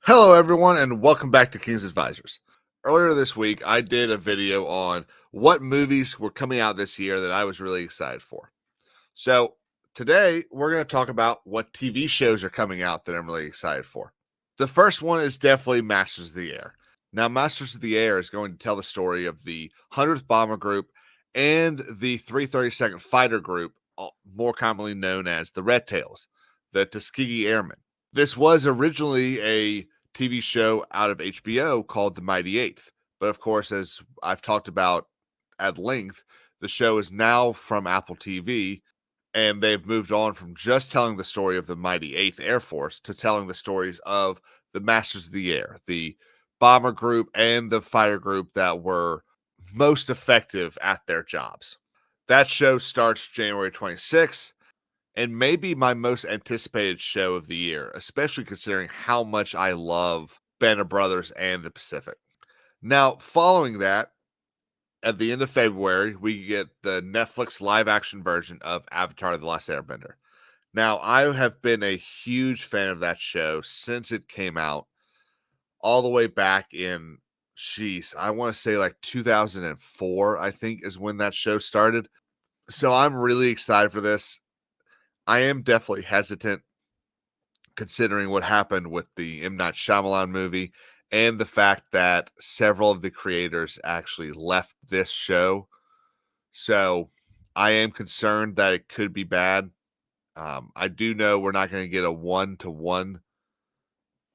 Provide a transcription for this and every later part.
Hello, everyone, and welcome back to King's Advisors. Earlier this week, I did a video on what movies were coming out this year that I was really excited for. So, today, we're going to talk about what TV shows are coming out that I'm really excited for. The first one is definitely Masters of the Air. Now, Masters of the Air is going to tell the story of the 100th Bomber Group and the 332nd Fighter Group, more commonly known as the Red Tails, the Tuskegee Airmen. This was originally a TV show out of HBO called The Mighty Eighth. But of course, as I've talked about at length, the show is now from Apple TV, and they've moved on from just telling the story of the Mighty Eighth Air Force to telling the stories of the Masters of the Air, the bomber group and the fighter group that were most effective at their jobs. That show starts January 26th and maybe my most anticipated show of the year, especially considering how much I love Band of Brothers and the Pacific. Now, following that, at the end of February, we get the Netflix live action version of Avatar: The Last Airbender. Now, I have been a huge fan of that show since it came out, all the way back in, I want to say like 2004, I think is when that show started. So I'm really excited for this. I am definitely hesitant considering what happened with the M. Night Shyamalan movie and the fact that several of the creators actually left this show. So I am concerned that it could be bad. I do know we're not going to get a 1-to-1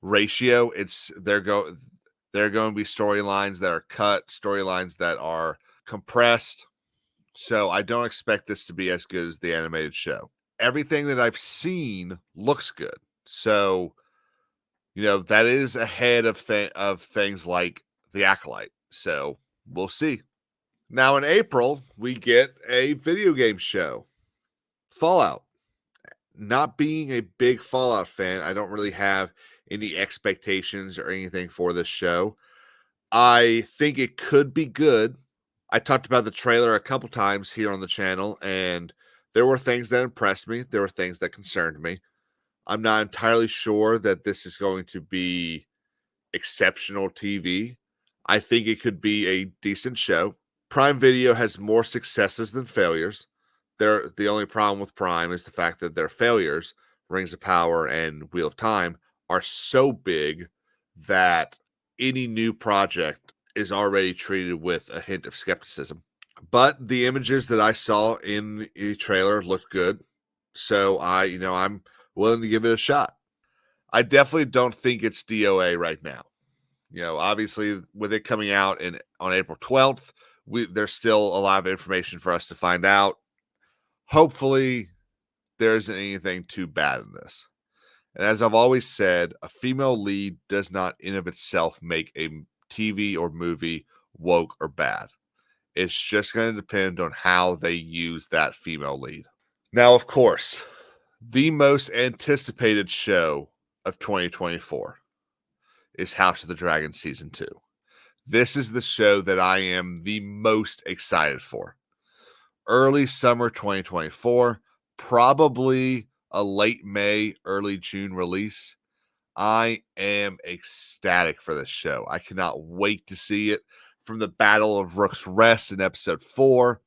ratio. There are going to be storylines that are cut, storylines that are compressed. So I don't expect this to be as good as the animated show. Everything that I've seen looks good. So, that is ahead of things like The Acolyte. So, we'll see. Now in April, we get a video game show, Fallout. Not being a big Fallout fan, I don't really have any expectations or anything for this show. I think it could be good. I talked about the trailer a couple times here on the channel, and there were things that impressed me. There were things that concerned me. I'm not entirely sure that this is going to be exceptional TV. I think it could be a decent show. Prime Video has more successes than failures. The only problem with Prime is the fact that their failures, Rings of Power and Wheel of Time, are so big that any new project is already treated with a hint of skepticism. But the images that I saw in the trailer looked good. So I'm willing to give it a shot. I definitely don't think it's DOA right now. Obviously, with it coming out on April 12th, there's still a lot of information for us to find out. Hopefully, there isn't anything too bad in this. And as I've always said, a female lead does not in of itself make a TV or movie woke or bad. It's just going to depend on how they use that female lead. Now, of course, the most anticipated show of 2024 is House of the Dragon Season 2. This is the show that I am the most excited for. Early summer 2024, probably a late May, early June release. I am ecstatic for this show. I cannot wait to see it. From the Battle of Rook's Rest in episode 4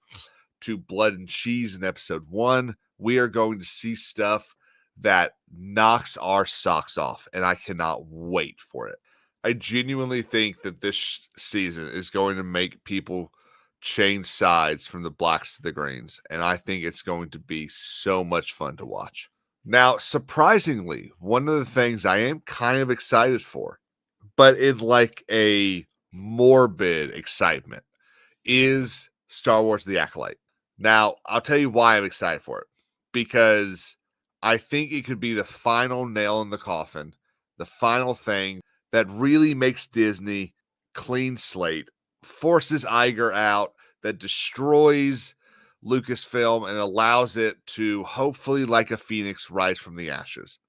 to Blood and Cheese in episode 1, we are going to see stuff that knocks our socks off, and I cannot wait for it. I genuinely think that this season is going to make people change sides from the blacks to the greens, and I think it's going to be so much fun to watch. Now, surprisingly, one of the things I am kind of excited for, but in like a morbid excitement, is Star Wars The Acolyte. Now, I'll tell you why I'm excited for it. Because I think it could be the final nail in the coffin, the final thing that really makes Disney clean slate, forces Iger out, that destroys Lucasfilm and allows it to hopefully, like a phoenix, rise from the ashes.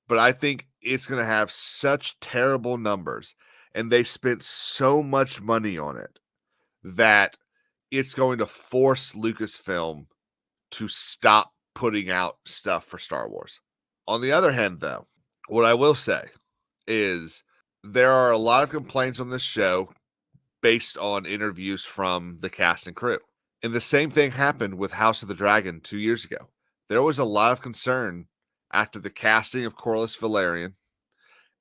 But I think it's going to have such terrible numbers, and they spent so much money on it, that it's going to force Lucasfilm to stop putting out stuff for Star Wars. On the other hand, though, what I will say is there are a lot of complaints on this show based on interviews from the cast and crew. And the same thing happened with House of the Dragon 2 years ago. There was a lot of concern after the casting of Corlys Velaryon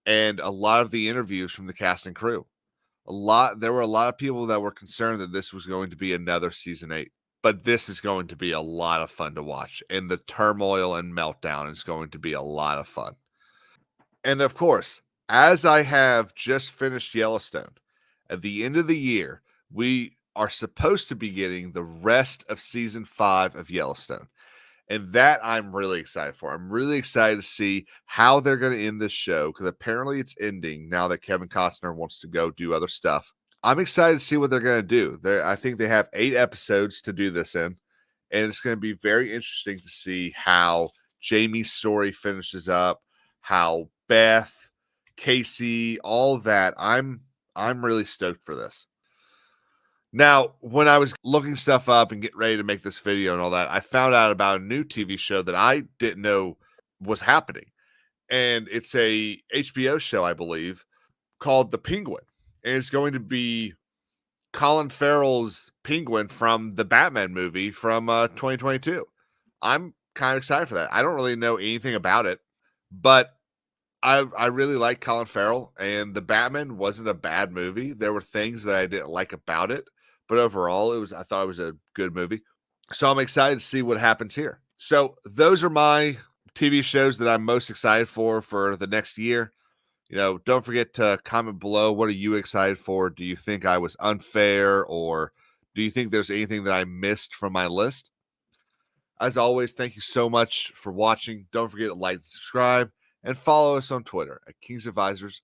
and a lot of the interviews from the cast and crew. There were a lot of people that were concerned that this was going to be another season 8. But this is going to be a lot of fun to watch, and the turmoil and meltdown is going to be a lot of fun. And of course, as I have just finished Yellowstone, at the end of the year, we are supposed to be getting the rest of season 5 of Yellowstone. And that I'm really excited for. I'm really excited to see how they're going to end this show because apparently it's ending now that Kevin Costner wants to go do other stuff. I'm excited to see what they're going to do. I think they have 8 episodes to do this in, and it's going to be very interesting to see how Jamie's story finishes up, how Beth, Casey, all that. I'm really stoked for this. Now, when I was looking stuff up and getting ready to make this video and all that, I found out about a new TV show that I didn't know was happening. And it's a HBO show, I believe, called The Penguin. And it's going to be Colin Farrell's Penguin from the Batman movie from 2022. I'm kind of excited for that. I don't really know anything about it, but I really like Colin Farrell, and the Batman wasn't a bad movie. There were things that I didn't like about it, but overall, I thought it was a good movie. So I'm excited to see what happens here. So those are my TV shows that I'm most excited for the next year. Don't forget to comment below. What are you excited for? Do you think I was unfair, or do you think there's anything that I missed from my list? As always, thank you so much for watching. Don't forget to like and subscribe and follow us on Twitter at King'sAdvisors_.